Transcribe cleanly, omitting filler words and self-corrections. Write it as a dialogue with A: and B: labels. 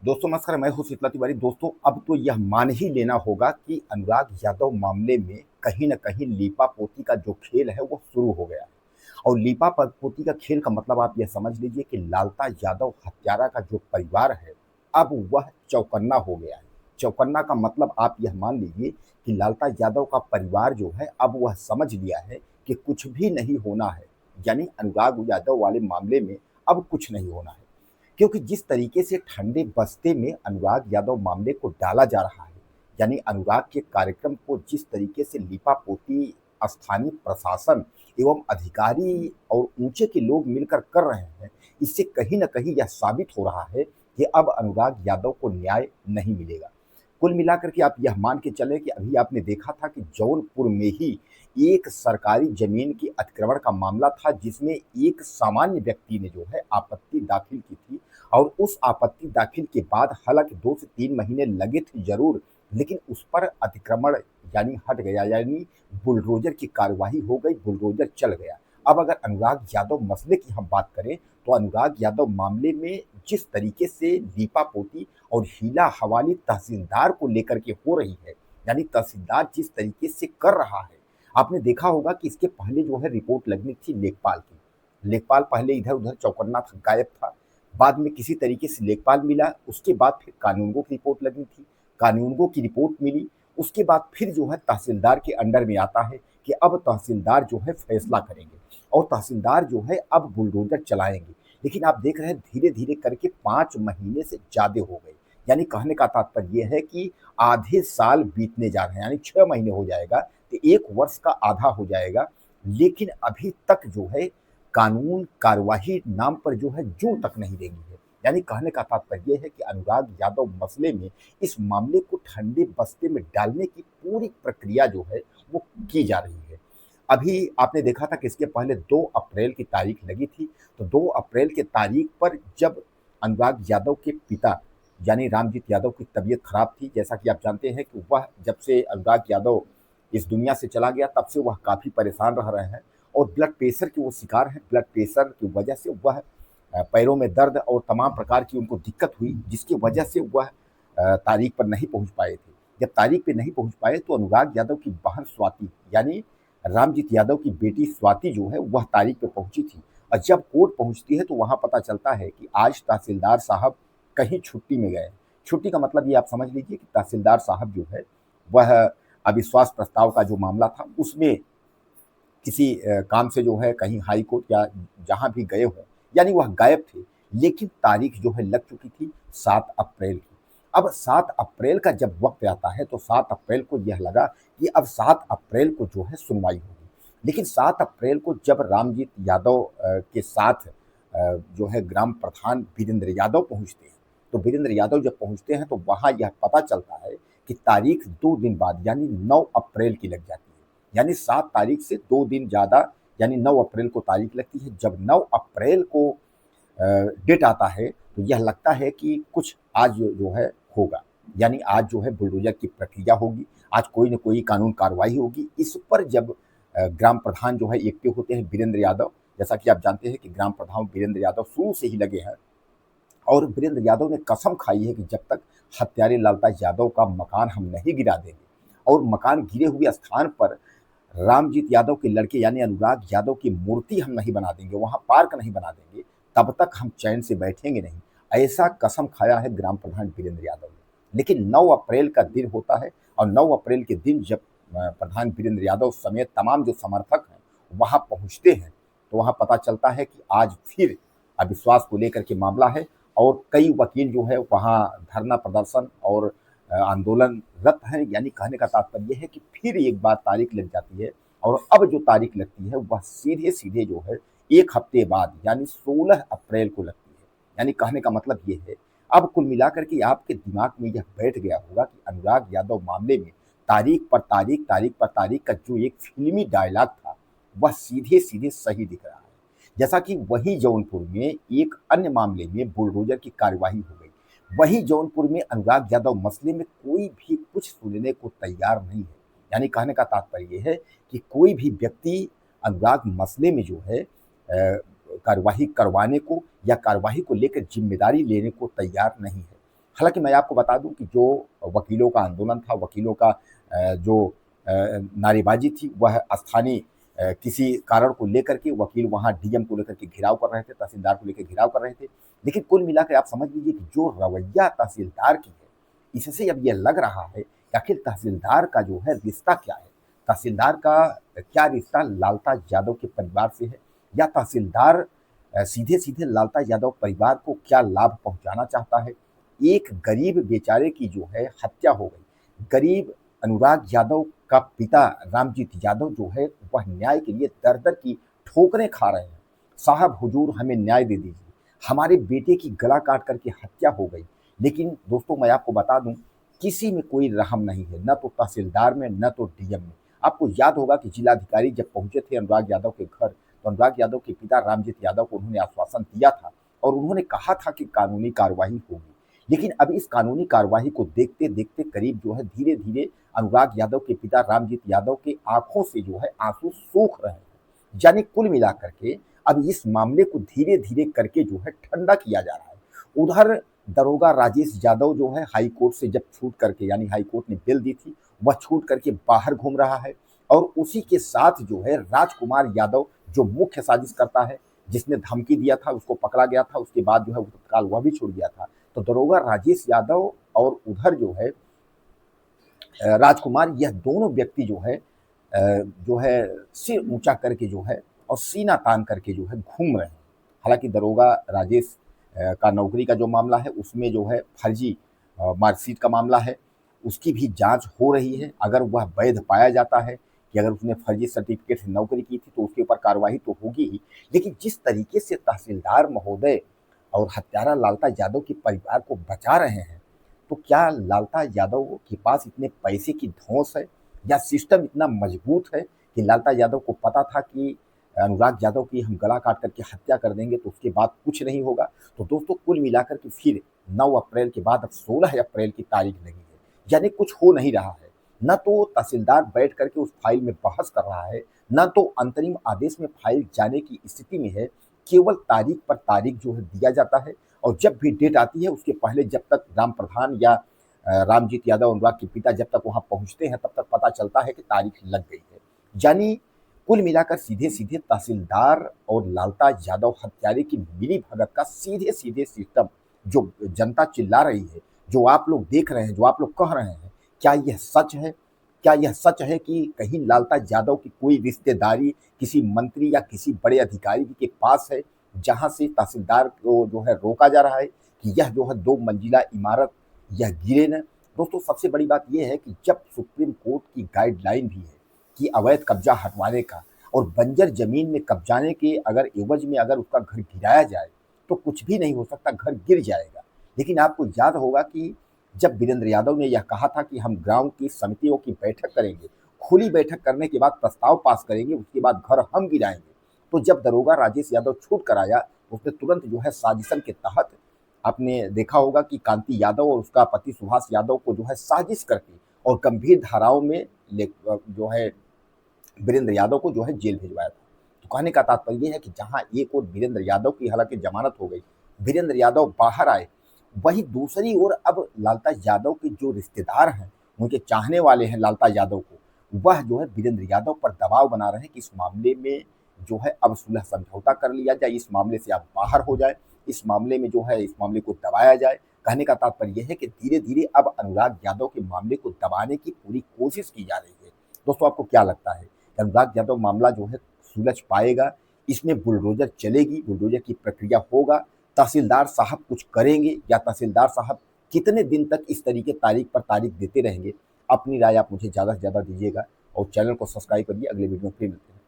A: दोस्तों नमस्कार, मैं हूं शीतला तिवारी। दोस्तों अब तो यह मान ही लेना होगा कि अनुराग यादव मामले में कहीं न कहीं लीपा-पोती का जो खेल है वो शुरू हो गया है। और लीपा-पोती का खेल का मतलब आप यह समझ लीजिए कि लालता यादव हत्यारा का जो परिवार है, अब वह चौकन्ना हो गया है। चौकन्ना का मतलब आप यह मान लीजिए कि लालता यादव का परिवार जो है अब वह समझ लिया है कि कुछ भी नहीं होना है। यानी अनुराग यादव वाले मामले में अब कुछ नहीं होना है। क्योंकि जिस तरीके से ठंडे बस्ते में अनुराग यादव मामले को डाला जा रहा है, यानी अनुराग के कार्यक्रम को जिस तरीके से लीपापोती स्थानीय प्रशासन एवं अधिकारी और ऊंचे के लोग मिलकर कर रहे हैं, इससे कहीं ना कहीं यह साबित हो रहा है कि अब अनुराग यादव को न्याय नहीं मिलेगा। कुल मिलाकर के आप यह मान के चले कि अभी आपने देखा था कि जौनपुर में ही एक सरकारी जमीन की अतिक्रमण का मामला था, जिसमें एक सामान्य व्यक्ति ने जो है आपत्ति दाखिल की थी। और उस आपत्ति दाखिल के बाद हालांकि 2 से 3 महीने लगे थे जरूर, लेकिन उस पर अतिक्रमण यानी हट गया, यानी बुलडोजर की कार्यवाही हो गई, बुलडोजर चल गया। अब अगर अनुराग यादव मसले की हम बात करें तो अनुराग यादव मामले में जिस तरीके से लीपापोती और हीला हवाली तहसीलदार को लेकर के हो रही है, यानी तहसीलदार जिस तरीके से कर रहा है, आपने देखा होगा कि इसके पहले जो है रिपोर्ट लगनी थी लेखपाल की। लेखपाल पहले इधर उधर चौकन्ना था, गायब था। बाद में किसी तरीके से लेखपाल मिला, उसके बाद फिर कानूनगो की रिपोर्ट लगनी थी, कानूनगो की रिपोर्ट मिली। उसके बाद फिर जो है तहसीलदार के अंडर में आता है कि अब तहसीलदार जो है फैसला करेंगे और तहसीलदार जो है अब बुलडोजर चलाएंगे। लेकिन आप देख रहे हैं धीरे धीरे करके 5 महीने से ज्यादा हो गए। यानी कहने का तात्पर्य यह है कि आधे साल बीतने जा रहे हैं, यानी 6 महीने हो जाएगा तो 1 वर्ष का आधा हो जाएगा। लेकिन अभी तक जो है कानून कार्यवाही नाम पर जो है जू तक नहीं देगी है। यानी कहने का तात्पर्य है कि अनुराग यादव मसले में इस मामले को ठंडे बस्ते में डालने की पूरी प्रक्रिया जो है वो की जा रही है। अभी आपने देखा था कि इसके पहले 2 अप्रैल की तारीख लगी थी। तो 2 अप्रैल की तारीख पर जब अनुराग यादव के पिता यानी रामजीत यादव की तबीयत खराब थी, जैसा कि आप जानते हैं कि वह जब से अनुराग यादव इस दुनिया से चला गया तब से वह काफ़ी परेशान रह रहे हैं और ब्लड प्रेशर के वो शिकार हैं। ब्लड प्रेशर की वजह से वह पैरों में दर्द और तमाम प्रकार की उनको दिक्कत हुई, जिसकी वजह से वह तारीख पर नहीं पहुंच पाए थे। जब तारीख पे नहीं पहुंच पाए तो अनुराग यादव की बहन स्वाति यानी रामजीत यादव की बेटी स्वाति जो है वह तारीख पे पहुंची थी। और जब कोर्ट पहुंचती है तो वहां पता चलता है कि आज तहसीलदार साहब कहीं छुट्टी में गए। छुट्टी का मतलब ये आप समझ लीजिए कि तहसीलदार साहब जो है वह अविश्वास प्रस्ताव का जो मामला था उसमें किसी काम से जो है कहीं हाई कोर्ट या जहाँ भी गए हों, यानी वह गायब थे। लेकिन तारीख जो है लग चुकी थी 7 अप्रैल की। अब 7 अप्रैल का जब वक्त आता है तो 7 अप्रैल को यह लगा कि अब 7 अप्रैल को जो है सुनवाई होगी। लेकिन 7 अप्रैल को जब रामजीत यादव के साथ जो है ग्राम प्रधान वीरेंद्र यादव पहुंचते हैं, तो वीरेंद्र यादव जब पहुंचते हैं तो वहां यह पता चलता है कि तारीख 2 दिन बाद यानी 9 अप्रैल की लग जाती है। यानी 7 तारीख से 2 दिन ज़्यादा, यानी 9 अप्रैल को तारीख लगती है। जब 9 अप्रैल को डेट आता है तो यह लगता है कि कुछ आज जो है होगा, यानी आज जो है बुलडोजर की प्रक्रिया होगी, आज कोई ना कोई कानून कार्रवाई होगी। इस पर जब ग्राम प्रधान जो है एक्टिव होते हैं वीरेंद्र यादव, जैसा कि आप जानते हैं कि ग्राम प्रधान वीरेंद्र यादव शुरू से ही लगे हैं। और वीरेंद्र यादव ने कसम खाई है कि जब तक हत्यारे लालता यादव का मकान हम नहीं गिरा देंगे और मकान गिरे हुए स्थान पर रामजीत यादव के लड़के यानी अनुराग यादव की मूर्ति हम नहीं बना देंगे, वहां पार्क नहीं बना देंगे, तब तक हम चैन से बैठेंगे नहीं। ऐसा कसम खाया है ग्राम प्रधान वीरेंद्र यादव ने। लेकिन 9 अप्रैल का दिन होता है और 9 अप्रैल के दिन जब प्रधान वीरेंद्र यादव समेत तमाम जो समर्थक हैं वहां पहुंचते हैं तो वहां पता चलता है कि आज फिर अविश्वास को लेकर के मामला है। और कई वकील जो है वहाँ धरना प्रदर्शन और आंदोलनरत हैं। यानी कहने का तात्पर्य है कि फिर एक बार तारीख लग जाती है और अब जो तारीख लगती है वह सीधे सीधे जो है 1 हफ्ते बाद यानी 16 अप्रैल को लगती है। यानी कहने का मतलब ये है, अब कुल मिलाकर के आपके दिमाग में यह बैठ गया होगा कि अनुराग यादव मामले में तारीख पर तारीख, तारीख पर तारीख का जो एक फिल्मी डायलॉग था वह सीधे सीधे सही दिख रहा है। जैसा कि वही जौनपुर में एक अन्य मामले में बुलडोजर की कार्यवाही हो गई, वही जौनपुर में अनुराग यादव मसले में कोई भी कुछ सुनने को तैयार नहीं है। यानी कहने का तात्पर्य है कि कोई भी व्यक्ति अनुराग मसले में जो है कार्यवाही करवाने को या कार्यवाही को लेकर जिम्मेदारी लेने को तैयार नहीं है। हालाँकि मैं आपको बता दूँ कि जो वकीलों का आंदोलन था, वकीलों का जो नारेबाज़ी थी, वह स्थानीय किसी कारण को लेकर के वकील वहाँ डीएम को लेकर के घेराव कर रहे थे, तहसीलदार को लेकर घेराव कर रहे थे। लेकिन कुल मिलाकर आप समझ लीजिए कि जो रवैया तहसीलदार की है, इससे अब ये लग रहा है कि आखिर तहसीलदार का जो है रिश्ता क्या है? तहसीलदार का क्या रिश्ता लालता यादव के परिवार से है, या तहसीलदार सीधे-सीधे लालता यादव परिवार को क्या लाभ पहुँचाना चाहता है? एक गरीब बेचारे की जो है हत्या हो गई। गरीब अनुराग यादव का पिता रामजीत यादव जो है वह न्याय के लिए दर-दर की ठोकरें खा रहे हैं। साहब हुजूर हमें न्याय दे दीजिए। हमारे बेटे की गला काट कर के हत्या हो गई। लेकिन दोस्तों मैं आपको बता दूँ, किसी में कोई रहम नहीं है, ना तो तहसीलदार में, ना तो डीएम में। आपको याद होगा कि जिलाधिकारी जब पहुँचे थे अनुराग यादव के घर, तो अनुराग यादव के पिता रामजीत यादव को उन्होंने आश्वासन दिया था और उन्होंने कहा था कि कानूनी कार्रवाई होगी। लेकिन अब इस कानूनी कार्रवाई को देखते-देखते करीब जो है धीरे-धीरे अनुराग यादव के पिता रामजीत यादव की आँखों से जो है आँसू सूख रहे हैं। यानी कुल मिलाकर के अब इस मामले को धीरे-धीरे करके जो है ठंडा किया जा रहा है। उधर दरोगा राजेश यादव जो है हाई कोर्ट से जब छूट करके, यानी हाई कोर्ट ने बेल दी थी, वह छूट करके बाहर घूम रहा है और उसी के साथ जो है राजकुमार यादव जो मुख्य साजिश करता है, जिसने धमकी दिया था उसको पकड़ा गया था, उसके बाद जो है तत्काल वह भी छूट गया था। तो दरोगा राजेश यादव और उधर जो है राजकुमार, यह दोनों व्यक्ति जो है सिर ऊंचा करके जो है और सीना तान करके जो है घूम रहे हैं। हालांकि दरोगा राजेश का नौकरी का जो मामला है उसमें जो है फर्जी मार्कशीट का मामला है, उसकी भी जांच हो रही है। अगर वह वैध पाया जाता है कि अगर उसने फर्जी सर्टिफिकेट से नौकरी की थी तो उसके ऊपर कार्रवाई तो होगी ही। लेकिन जिस तरीके से तहसीलदार महोदय और हत्यारा लालता यादव के परिवार को बचा रहे हैं, तो क्या लालता यादव के पास इतने पैसे की धौंस है, या सिस्टम इतना मजबूत है कि लालता यादव को पता था कि अनुराग यादव की हम गला काट करके हत्या कर देंगे तो उसके बाद कुछ नहीं होगा। तो दोस्तों कुल मिलाकर के फिर 9 अप्रैल के बाद अब 16 अप्रैल की तारीख लगी है, यानी कुछ हो नहीं रहा है। न तो तहसीलदार बैठ करके उस फाइल में बहस कर रहा है, न तो अंतरिम आदेश में फाइल जाने की स्थिति में है। केवल तारीख पर तारीख जो है दिया जाता है और जब भी डेट आती है उसके पहले जब तक राम प्रधान या रामजीत यादव अनुराग के पिता जब तक वहाँ पहुँचते हैं तब तक पता चलता है कि तारीख लग गई है। यानी कुल मिलाकर सीधे-सीधे तहसीलदार और लालता यादव हत्यारे की मिलीभगत का सीधे-सीधे सिस्टम जो जनता चिल्ला रही है, जो आप लोग देख रहे हैं, जो आप लोग कह रहे हैं, क्या यह सच है? क्या यह सच है कि कहीं लालता यादव की कोई रिश्तेदारी किसी मंत्री या किसी बड़े अधिकारी के पास है, जहाँ से तहसीलदार को जो है रोका जा रहा है कि यह जो है 2 मंजिला इमारत यह गिरे न? दोस्तों सबसे बड़ी बात ये है कि जब सुप्रीम कोर्ट की गाइडलाइन भी है कि अवैध कब्जा हटवाने का और बंजर ज़मीन में कब्जाने के अगर एवज़ में अगर उसका घर गिराया जाए, तो कुछ भी नहीं हो सकता, घर गिर जाएगा। लेकिन आपको याद होगा कि जब वीरेंद्र यादव ने यह कहा था कि हम गाँव की समितियों की बैठक करेंगे, खुली बैठक करने के बाद प्रस्ताव पास करेंगे, उसके बाद घर हम गिराएँगे। तो जब दरोगा राजेश यादव छूट कर आया, उसने तुरंत जो है साजिशन के तहत आपने देखा होगा कि कांति यादव और उसका पति सुभाष यादव को जो है साजिश करके और गंभीर धाराओं में जो है वीरेंद्र यादव को जो है जेल भिजवाया था। तो कहने का तात्पर्य ये है कि जहाँ एक ओर वीरेंद्र यादव की हालांकि जमानत हो गई, वीरेंद्र यादव बाहर आए, वहीं दूसरी ओर अब लालता यादव के जो रिश्तेदार हैं, उनके चाहने वाले हैं लालता यादव को, वह जो है वीरेंद्र यादव पर दबाव बना रहे हैं कि इस मामले में जो है अब सुलह समझौता कर लिया जाए, इस मामले से आप बाहर हो जाए, इस मामले में जो है इस मामले को दबाया जाए। कहने का तात्पर्य यह है कि धीरे-धीरे अब अनुराग यादव के मामले को दबाने की पूरी कोशिश की जा रही है। दोस्तों आपको क्या लगता है? अनुराग यादव मामला जो है सुलझ पाएगा? इसमें बुलडोज़र चलेगी, बुलडोज़र की प्रक्रिया होगा, तहसीलदार साहब कुछ करेंगे या तहसीलदार साहब कितने दिन तक इस तरीके तारीख पर तारीख देते रहेंगे? अपनी राय आप मुझे ज़्यादा से ज़्यादा दीजिएगा और चैनल को सब्सक्राइब करिए। अगले वीडियो में फिर मिलते हैं।